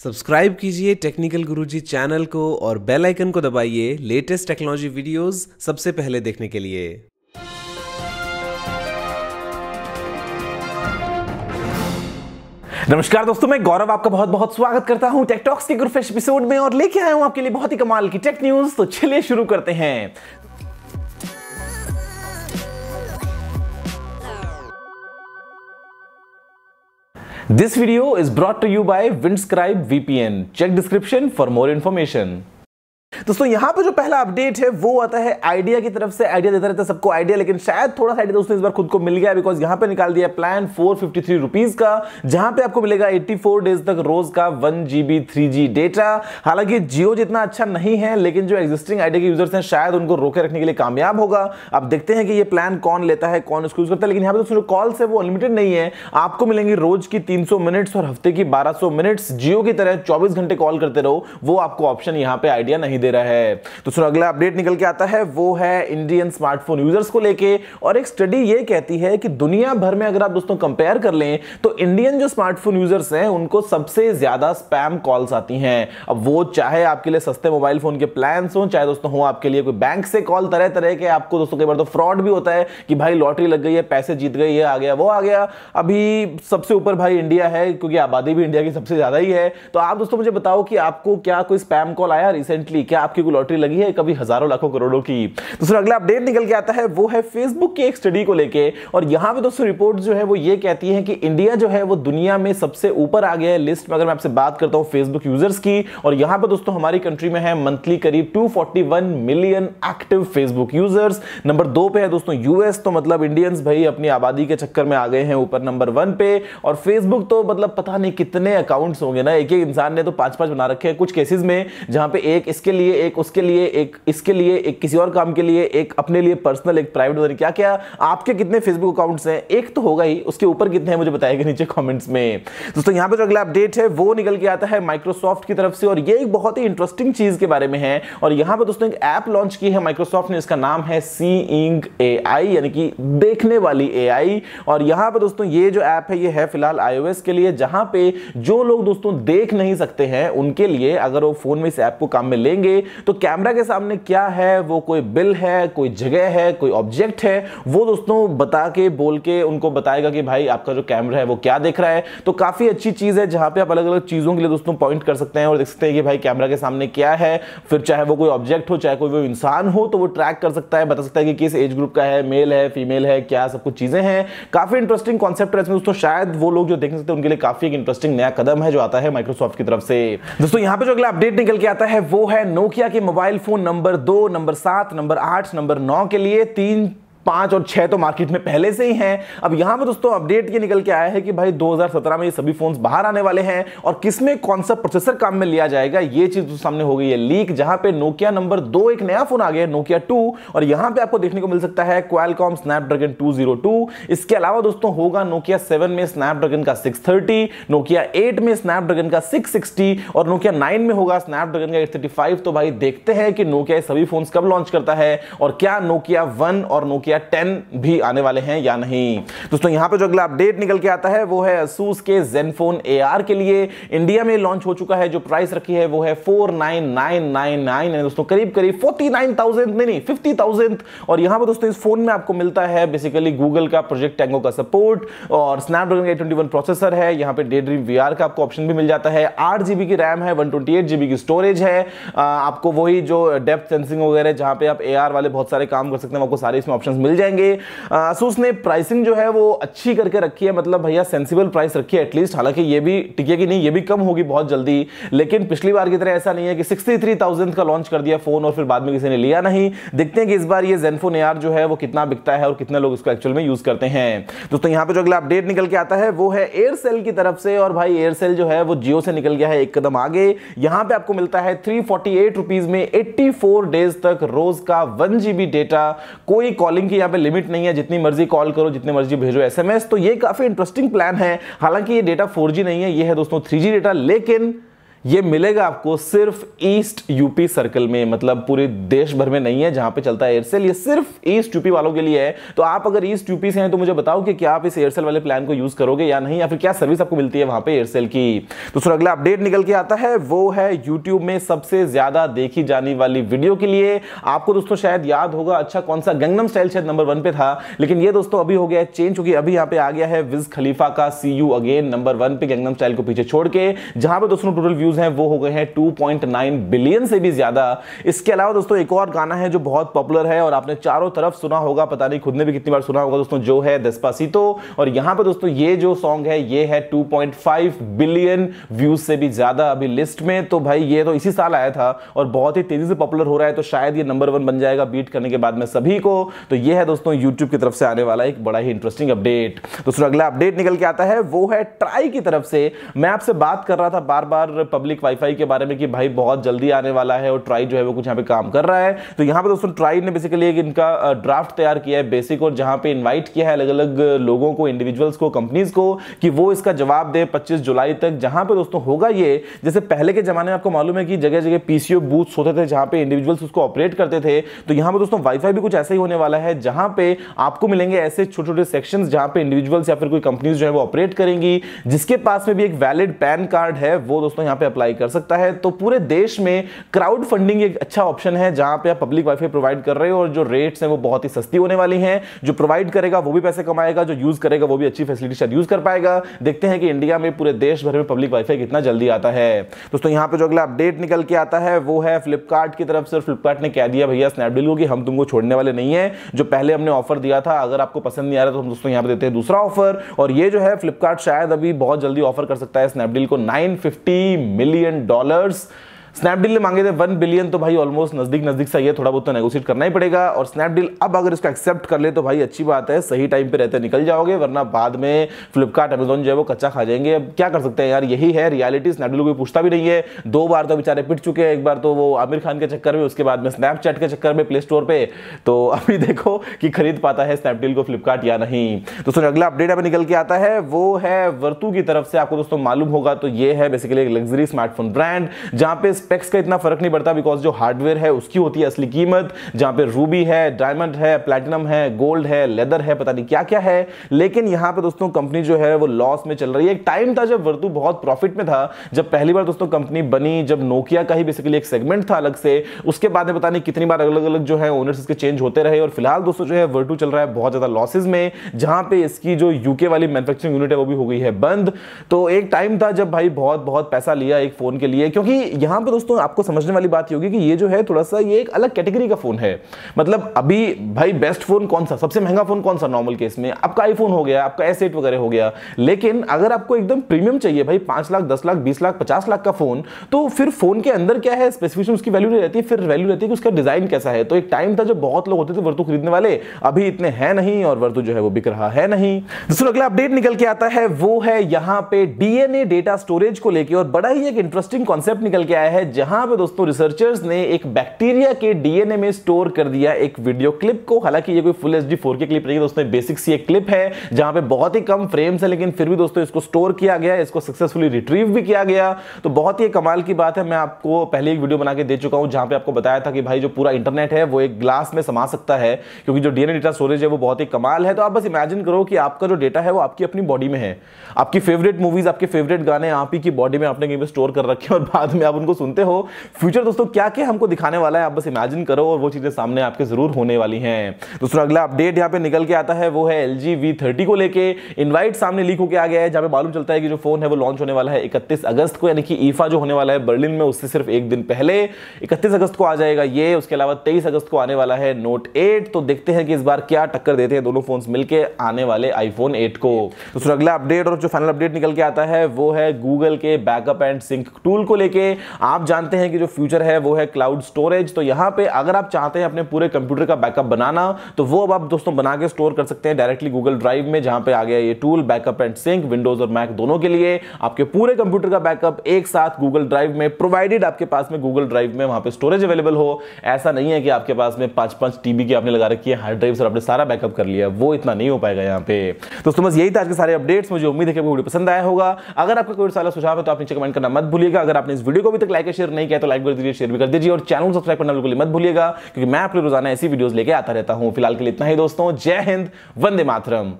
Subscribe कीजिए technical गुरुजी channel को और बेल आइकन को दबाइए लेटेस्ट टेक्नोलॉजी वीडियोस सबसे पहले देखने के लिए। नमस्कार दोस्तों, मैं गौरव आपका बहुत बहुत स्वागत करता हूं टेक टॉक्स के फ्रेश एपिसोड में और लेके आया हूं आपके लिए बहुत ही कमाल की टेक न्यूज। तो चलिए शुरू करते हैं। This video is brought to you by Windscribe VPN. Check description for more information. दोस्तों यहां पे जो पहला अपडेट है वो आता है आइडिया की तरफ से। आइडिया देता रहता है सबको आइडिया, लेकिन शायद थोड़ा सा आइडिया दोस्तों इस बार खुद को मिल गया, बिकॉज यहां पे निकाल दिया प्लान 453 रुपीज का, जहां पे आपको मिलेगा 84 डेज तक रोज का 1 GB 3G डेटा। हालांकि जियो जितना अच्छा नहीं है, लेकिन जो एग्जिस्टिंग आइडिया के यूजर्स हैं शायद उनको रोके रखने के लिए कामयाब होगा। अब देखते हैं कि ये प्लान कौन लेता है, कौन इसको यूज करता है। लेकिन यहाँ पे दोस्तों जो कॉल्स है वो अनलिमिटेड नहीं है, आपको मिलेंगी रोज की 300 मिनट्स और हफ्ते की 1200 मिनट्स। जियो की तरह 24 घंटे कॉल करते रहो, वो आपको ऑप्शन यहाँ पे आइडिया नहीं दे रहा है। तो सुनो, अगला अपडेट निकल के आता है वो है इंडियन स्मार्टफोन यूजर्स को लेके, और एक स्टडी ये कहती है कि दुनिया भर में अगर आप दोस्तों कंपेयर कर लें तो इंडियन जो स्मार्टफोन यूजर्स हैं उनको सबसे ज्यादा स्पैम कॉल्स आती हैं। अब वो चाहे आपके लिए सस्ते मोबाइल फोन के प्लान्स हो, चाहे दोस्तों हो आपके लिए कोई बैंक से कॉल, तरह तरह के आपको दोस्तों कई बार तो फ्रॉड भी होता है कि भाई लॉटरी लग गई है, पैसे जीत गए, ये आ गया वो आ गया। अभी सबसे ऊपर भाई इंडिया है, क्योंकि आबादी भी इंडिया की सबसे ज्यादा ही है। तो आप दोस्तों मुझे बताओ कि आपको क्या कोई स्पैम कॉल आया रिसेंटली? क्या आपकी कोई लॉटरी लगी है कभी हजारों लाखों करोड़ों की? दूसरा अगला अपडेट निकल के आता है वो है फेसबुक की एक स्टडी को लेके, और यहां पे दोस्तों रिपोर्ट जो है वो ये कहती है कि इंडिया जो है वो दुनिया में सबसे ऊपर आ गया है लिस्ट में। अगर मैं आपसे बात करता हूं फेसबुक यूजर्स की, और यहां पे दोस्तों हमारी कंट्री में है मंथली करीब 241 million active Facebook users. Number 2 पे है दोस्तों यूएस, तो मतलब इंडियंस भाई अपनी आबादी के चक्कर में आ गए हैं ऊपर नंबर 1 पे। और फेसबुक तो मतलब पता नहीं कितने अकाउंट्स होंगे ना, एक एक इंसान ने तो 5-5 बना रखे हैं कुछ केसेस में, जहां पे एक इसके लिए, एक उसके लिए, एक इसके लिए, एक किसी और काम के लिए, एक अपने लिए पर्सनल, एक प्राइवेट। क्या क्या आपके कितने फेसबुक अकाउंट्स हैं? एक तो होगा ही, उसके ऊपर कितने हैं मुझे बताइएगा नीचे कमेंट्स में। दोस्तों यहां पे जो अगला अपडेट है वो निकल के आता है माइक्रोसॉफ्ट की तरफ से, और ये एक बहुत ही इंटरेस्टिंग चीज के बारे में है। और यहां पे दोस्तों एक ऐप लॉन्च की है माइक्रोसॉफ्ट ने, इसका नाम है सीइंग AI, यानी कि देखने वाली AI। और यहां पे दोस्तों ये जो ऐप है ये है फिलहाल iOS के लिए, जहां पे जो लोग दोस्तों देख नहीं सकते हैं उनके लिए अगर वो फोन में इस ऐप को काम में लेंगे तो कैमरा के सामने क्या है, वो कोई बिल है, कोई जगह है, कोई ऑब्जेक्ट है, वो दोस्तों बता के, बोल के उनको बताएगा कि भाई आपका जो कैमरा है वो क्या देख रहा है। तो काफी अच्छी चीज है, जहां पे आप अलग अलग चीजों के लिए दोस्तों पॉइंट कर सकते हैं और देख सकते हैं कि भाई कैमरा के सामने क्या है। फिर चाहे वो कोई ऑब्जेक्ट हो, चाहे कोई वो इंसान हो, तो वो ट्रैक कर सकता है, बता सकता है कि किस एज ग्रुप का है, मेल है, फीमेल है, क्या सब कुछ चीजें हैं। काफी इंटरेस्टिंग कॉन्सेप्ट है इसमें दोस्तों। शायद वो लोग जो देख सकते हैं उनके लिए काफी एक इंटरेस्टिंग नया कदम है जो आता है माइक्रोसॉफ्ट की तरफ से। दोस्तों यहां पे जो अगला अपडेट निकल के आता है वो है नोकिया के mobile phone number 2, number 7, number 8, number 9 के लिए। 3, 5 और 6 तो मार्केट में पहले से ही हैं। अब यहां पे दोस्तों अपडेट ये निकल के आया है कि भाई 2017 में ये सभी फोन्स बाहर आने वाले हैं, और किसमें कौन सा प्रोसेसर काम में लिया जाएगा ये चीज तो सामने हो गई है लीक, जहां पे नोकिया नंबर 2 एक नया फोन आ गया है, नोकिया 2, और यहां पे आपको देखने को मिल सकता है क्वालकॉम स्नैपड्रैगन 202। इसके अलावा दोस्तों होगा नोकिया 7 में स्नैपड्रैगन का 630, नोकिया 8 में स्नैपड्रैगन का 660, और नोकिया 9 में होगा स्नैपड्रैगन का 835। तो भाई देखते हैं कि नोकिया सभी फोन्स कब लॉन्च करता है, और क्या नोकिया 1 और नोकिया 10 भी आने वाले हैं या नहीं। दोस्तों यहां पे जो अगला अपडेट निकल के आता है वो है Asus के Zenfone AR के लिए। इंडिया में लॉन्च हो चुका है, जो प्राइस रखी है वो है 49,999, दोस्तों करीब करीब 49,000 नहीं 50,000। और यहां पे दोस्तों इस फोन में आपको मिलता है बेसिकली गूगल का प्रोजेक्ट टैंगो का सपोर्ट, और स्नैपड्रैगन 821 प्रोसेसर है। यहां पे Daydream VR का आपको ऑप्शन भी मिल जाता है। 8 GB की रैम है, 128 GB की स्टोरेज है। आपको वही जो डेप्थ सेंसिंग वगैरह, जहां पे आप AR वाले बहुत सारे काम कर सकते हैं, आपको सारे इसमें ऑप्शंस मिल जाएंगे। Asus ने प्राइसिंग जो है वो अच्छी करके रखी है, मतलब भैया सेंसिबल प्राइस रखी है एटलीस्ट। हालांकि ये भी टिकेगी नहीं, ये भी कम होगी बहुत जल्दी, लेकिन पिछली बार की तरह ऐसा नहीं है कि 63,000 का लॉन्च कर दिया फोन और फिर बाद में किसी ने लिया नहीं। देखते हैं कि इस बार ये Zenfone AR जो है वो कितना बिकता है और कितने लोग इसको एक्चुअल में यूज करते हैं। दोस्तों यहां पे जो अगला अपडेट निकल के आता है वो है एयरसेल की तरफ से, और भाई एयरसेल जो है वो जियो से निकल गया है एक कदम आगे। यहां पे आपको मिलता है 348 रुपीज में 84 डेज तक रोज का 1 GB डेटा। कोई कॉलिंग की यहां पे लिमिट नहीं है, जितनी मर्जी कॉल करो, जितने मर्जी भेजो SMS। तो ये काफी इंटरेस्टिंग प्लान है। हालांकि ये डेटा 4G नहीं है, ये है दोस्तों 3G डेटा, लेकिन ये मिलेगा आपको सिर्फ ईस्ट यूपी सर्कल में, मतलब पूरे देश भर में नहीं है जहां पे चलता है एयरसेल, ये सिर्फ ईस्ट यूपी वालों के लिए है। तो आप अगर ईस्ट यूपी से हैं तो मुझे बताओ कि क्या आप इस एयरसेल वाले प्लान को यूज करोगे या नहीं, या फिर क्या सर्विस आपको मिलती है वहां पे एयरसेल की। तो अगला अपडेट निकल के आता है वो है यूट्यूब में सबसे ज्यादा देखी जाने वाली वीडियो के लिए। आपको दोस्तों शायद याद होगा, अच्छा कौन सा, गंगनम स्टाइल शायद नंबर 1 पे था, लेकिन ये दोस्तों अभी हो गया है चेंज, क्योंकि अभी यहां पे आ गया है विज खलीफा का सी यू अगेन नंबर 1 पे, गंगनम स्टाइल को पीछे छोड़ के, जहां पे दोस्तों टोटल व्यूज हैं वो हो गए हैं 2.9 बिलियन से भी ज्यादा। इसके अलावा दोस्तों एक और गाना है जो बहुत पॉपुलर है और आपने चारों तरफ सुना होगा, पता नहीं खुद ने भी कितनी बार सुना होगा दोस्तों, जो है डेस्पासितो। और यहां पे दोस्तों ये जो सॉन्ग है ये है 2.5 बिलियन व्यूज से भी ज्यादा अभी लिस्ट में। तो भाई ये तो इसी साल आया था और बहुत ही तेजी से पॉपुलर हो रहा है, तो शायद ये नंबर 1 बन जाएगा बीट करने के बाद में सभी को। तो ये है दोस्तों YouTube की तरफ से आने वाला एक बड़ा ही इंटरेस्टिंग अपडेट। दोस्तों अगला अपडेट निकल के आता है वो है ट्राई की तरफ से। मैं आपसे बात कर रहा था बार बार पब्लिक वाईफाई के बारे में कि भाई बहुत जल्दी आने वाला है और ट्राई जो है वो कुछ यहाँ पे काम कर रहा है। तो यहाँ पे दोस्तों ट्राई ने बेसिकली एक इनका ड्राफ्ट तैयार किया है बेसिक, और जहां पे इन्वाइट किया है अलग अलग लोगों को, इंडिविजुअल्स को, कंपनीज को, कि वो इसका जवाब दे 25 जुलाई तक। जहां पे दोस्तों होगा ये, जैसे पहले के जमाने में आपको मालूम है कि जगह जगह पीसीओ बूथ्स होते थे जहां पे इंडिविजुअल्स उसको ऑपरेट करते थे, तो यहां पे दोस्तों वाईफाई भी कुछ ऐसा ही होने वाला है, जहां पे आपको मिलेंगे ऐसे छोटे छोटे सेक्शंस जहां पे इंडिविजुअल्स या फिर कोई कंपनीज जो है वो ऑपरेट करेंगी। जिसके पास में भी एक वैलिड पैन कार्ड है वो दोस्तों यहां पे अप्लाई कर सकता है। तो पूरे देश में क्राउड फंडिंग एक अच्छा ऑप्शन है जहां पे आप पब्लिक वाईफाई प्रोवाइड कर रहे हो और जो रेट्स हैं वो बहुत ही सस्ती होने वाली हैं। जो प्रोवाइड करेगा वो भी पैसे कमाएगा, जो यूज करेगा वो भी अच्छी फैसिलिटी शायद यूज कर पाएगा। देखते हैं कि इंडिया में पूरे देश भर में पब्लिक वाईफाई कितना जल्दी आता है। दोस्तों यहां पे जो अगला अपडेट निकल के आता है वो है फ्लिपकार्ट की तरफ से। फ्लिपकार्ट ने कह दिया भैया स्नैपडील को कि हम तुमको छोड़ने वाले नहीं है। जो पहले हमने ऑफर दिया था, अगर आपको पसंद नहीं आ रहा तो हम दोस्तों यहां पे देते हैं दूसरा ऑफर, और ये जो है फ्लिपकार्ट शायद अभी बहुत जल्दी ऑफर कर सकता है स्नैपडील को $950 मिलियन। स्नैपडील ने मांगे थे 1 बिलियन, तो भाई ऑलमोस्ट नजदीक सा ये, थोड़ा बहुत तो नेगोशिएट करना ही पड़ेगा। और स्नैपडील अब अगर इसको एक्सेप्ट कर ले तो भाई अच्छी बात है, सही टाइम पे रहते निकल जाओगे, वरना बाद में फ्लिपकार्ट अमेजॉन जो है वो कच्चा खा जाएंगे। अब क्या कर सकते हैं यार, यही है रियलिटी। स्नैपडील कोई पूछता भी नहीं है, 2 बार तो बेचारे पिट चुके हैं, एक बार तो वो आमिर खान के चक्कर में, उसके बाद में स्नैपचैट के चक्कर में प्ले स्टोर पे। तो अभी देखो कि खरीद पाता है स्नैपडील को फ्लिपकार्ट या नहीं। दोस्तों अगला अपडेट अब निकल के आता है वो है वर्तू की तरफ से। आपको दोस्तों मालूम होगा तो ये है बेसिकली एक लग्जरी स्मार्टफोन ब्रांड जहां पे स्पेक्स का इतना फर्क नहीं पड़ता, बिकॉज जो हार्डवेयर है उसकी होती है असली कीमत, जहां पे रूबी है, डायमंड है, प्लैटिनम है, गोल्ड है, लेदर है, पता नहीं क्या क्या है। लेकिन यहां पे दोस्तों कंपनी जो है वो लॉस में चल रही है। एक टाइम था जब वर्तू बहुत प्रॉफिट में था, जब पहली बार दोस्तों कंपनी बनी, जब नोकिया का ही बेसिकली एक सेगमेंट था अलग से। उसके बाद में पता नहीं कितनी बार अलग अलग जो है ओनर्स इसके चेंज होते रहे, और फिलहाल दोस्तों जो है वर्तू चल रहा है बहुत ज्यादा लॉसेज में, जहां पे इसकी जो यूके वाली मैन्युफैक्चरिंग यूनिट है वो भी हो गई है बंद। तो एक टाइम था जब भाई बहुत बहुत पैसा लिया एक फोन के लिए, क्योंकि यहां पे दोस्तों आपको समझने वाली बात होगी कि ये जो है थोड़ा सा ये एक अलग कैटेगरी का फोन है। मतलब अभी भाई बेस्ट फोन कौन सा, सबसे महंगा फोन कौन सा नॉर्मल केस में, आपका आईफोन हो गया, आपका S8 वगैरह हो गया। लेकिन अगर आपको एकदम प्रीमियम चाहिए भाई 5 लाख 10 लाख 20 लाख 50 लाख का फोन, तो फिर फोन के अंदर क्या है, स्पेसिफिकेशन उसकी वैल्यू नहीं रहती, फिर वैल्यू रहती है कि उसका डिजाइन कैसा है। तो एक टाइम था जब बहुत लोग होते थे वर्तू खरीदने वाले, अभी इतने हैं नहीं, और वर्तू जो है वो बिक रहा है नहीं। दूसरा अगला अपडेट निकल के आता है वो है यहां पे डीएनए डेटा स्टोरेज को लेकर, और बड़ा ही एक इंटरेस्टिंग कॉन्सेप्ट निकल के आया है, जहां पे दोस्तों रिसर्चर्स ने एक बैक्टीरिया के डीएनए में स्टोर कर दिया एक वीडियो क्लिप को। हालांकि ये कोई फुल एचडी 4K क्लिप नहीं है दोस्तों, बेसिक सी एक क्लिप है जहां पे बहुत ही कम फ्रेम्स है, लेकिन फिर भी दोस्तों इसको स्टोर किया गया, इसको सक्सेसफुली रिट्रीव भी किया गया। तो बहुत ही कमाल की बात है। मैं आपको पहले एक वीडियो बना के दे चुका हूं जहां पे आपको बताया था कि भाई जो पूरा इंटरनेट है वो एक ग्लास में समा सकता है, क्योंकि जो डीएनए डेटा स्टोरेज है वो बहुत ही कमाल है। तो आप बस इमेजिन करो कि आपका जो डेटा है वो आपकी अपनी बॉडी में है, आपकी फेवरेट मूवीज, आपके फेवरेट गाने आप ही की बॉडी में आपने कहीं पे स्टोर कर रखे हैं, और बाद में आप उनको सुनते हो। फ्यूचर दोस्तों क्या क्या हमको दिखाने वाला है आप बस इमेजिन करो, और वो चीजें सामने आपके जरूर होने वाली हैं। दूसरा अगला अपडेट यहां पे निकल के आता है वो है LG V30 को लेके। इनवाइट सामने लीक होके आ गया है, जहां पे मालूम चलता है कि जो फोन है वो लॉन्च होने वाला है 31 अगस्त को, यानी कि ईफा जो होने वाला है बर्लिन में उससे सिर्फ एक दिन पहले 31 अगस्त को आ जाएगा ये। उसके अलावा 23 अगस्त को आने वाला है Note 8। तो देखते हैं कि इस बार क्या टक्कर देते हैं दोनों फोन्स मिलके आने वाले iPhone 8 को। दूसरा अगला अपडेट और जो फाइनल अपडेट निकल के आता है वो है गूगल के बैकअप एंड सिंक टूल को लेके। आप जानते हैं कि जो फ्यूचर है वो है क्लाउड स्टोरेज। तो यहां पे अगर आप चाहते हैं अपने पूरे कंप्यूटर का बैकअप बनाना, तो वो अब आप दोस्तों बना के स्टोर कर सकते हैं डायरेक्टली गूगल ड्राइव में, जहां पे आ गया ये tool backup and sync, Windows और मैक दोनों के लिए। आपके पूरे कंप्यूटर का बैकअप एक साथ गूगल ड्राइव में, प्रोवाइडेड आपके पास में गूगल ड्राइव में वहां पे स्टोरेज अवेलेबल हो। ऐसा नहीं है कि आपके पास में 5-5 टीबी की आपने लगा रखी है हार्ड ड्राइव से आपने सारा बैकअप कर लिया, वो इतना नहीं हो पाएगा यहाँ पे। दोस्तों बस यही था आज के सारे अपडेट्स। मुझे उम्मीद है कि वीडियो पसंद आया होगा। अगर आपका कोई सवाल सुझाव है तो आप नीचे कमेंट करना मत भूलिएगा। अगर आपने इस वीडियो को अभी तक लाइक या शेयर नहीं किया तो लाइक कर दीजिए, शेयर भी कर दीजिए और चैनल को सब्सक्राइब करना बिल्कुल मत भूलिएगा, क्योंकि मैं आपके रोजाना ऐसी वीडियोस लेके आता रहता हूं। फिलहाल के लिए इतना ही दोस्तों, जय हिंद, वंदे मातरम।